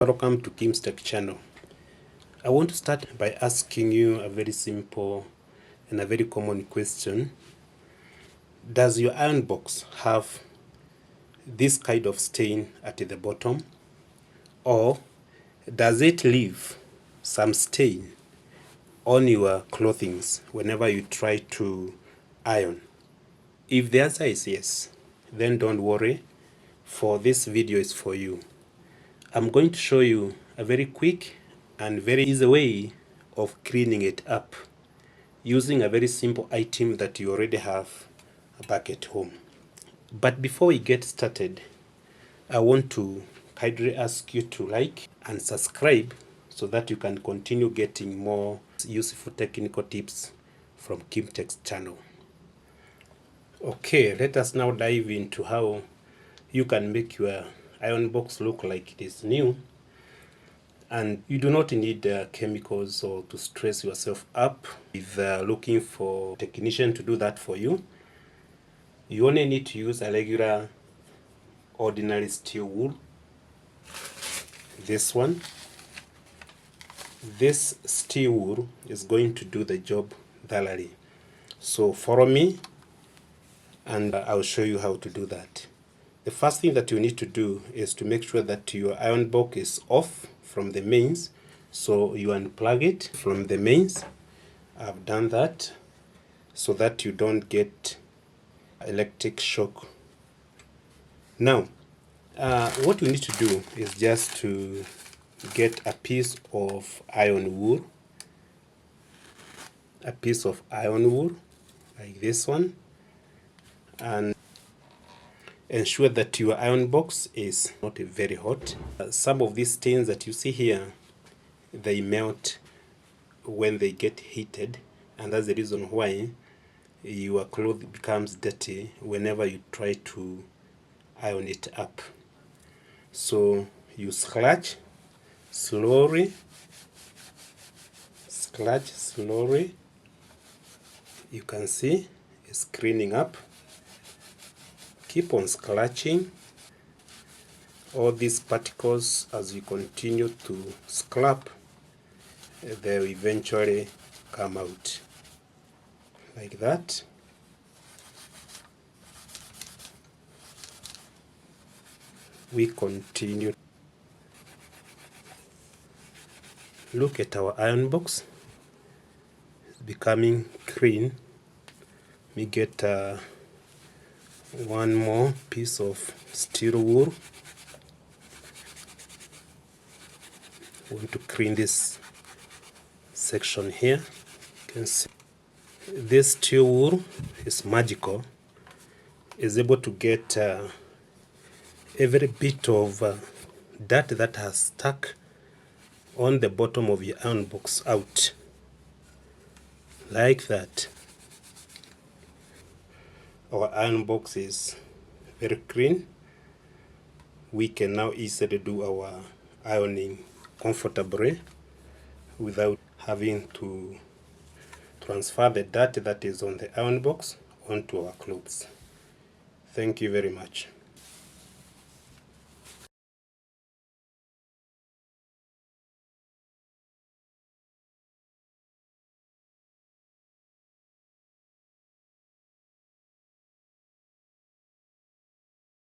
Welcome to Kim's Tech channel. I want to start by asking you a very simple and a very common question. Does your iron box have this kind of stain at the bottom, or does it leave some stain on your clothing whenever you try to iron? If the answer is yes, then don't worry, for this video is for you. I'm going to show you a very quick and very easy way of cleaning it up using a very simple item that you already have back at home. But before we get started, I want to kindly ask you to like and subscribe so that you can continue getting more useful technical tips from Kim Tech's channel. Okay, let us now dive into how you can make your iron box look like it is new. And you do not need chemicals or to stress yourself up with looking for a technician to do that for you. You only need to use a regular ordinary steel wool. This one. This steel wool is going to do the job thoroughly. So follow me and I'll show you how to do that. The first thing that you need to do is to make sure that your iron box is off from the mains. So you unplug it from the mains. I've done that so that you don't get electric shock. Now, what you need to do is just to get a piece of iron wool. A piece of iron wool like this one, and ensure that your iron box is not very hot. Some of these stains that you see here, they melt when they get heated, and that's the reason why your clothes becomes dirty whenever you try to iron it up. So you scratch slowly, you can see it's cleaning up. Keep on scratching all these particles. As you continue to scrap, they'll eventually come out like that. We continue. Look at our iron box. It's becoming clean. We get one more piece of steel wool. I want to clean this section here. You can see this steel wool is magical. Is able to get every bit of dirt that has stuck on the bottom of your iron box out, like that. Our iron box is very clean. We can now easily do our ironing comfortably without having to transfer the dirt that is on the iron box onto our clothes. Thank you very much.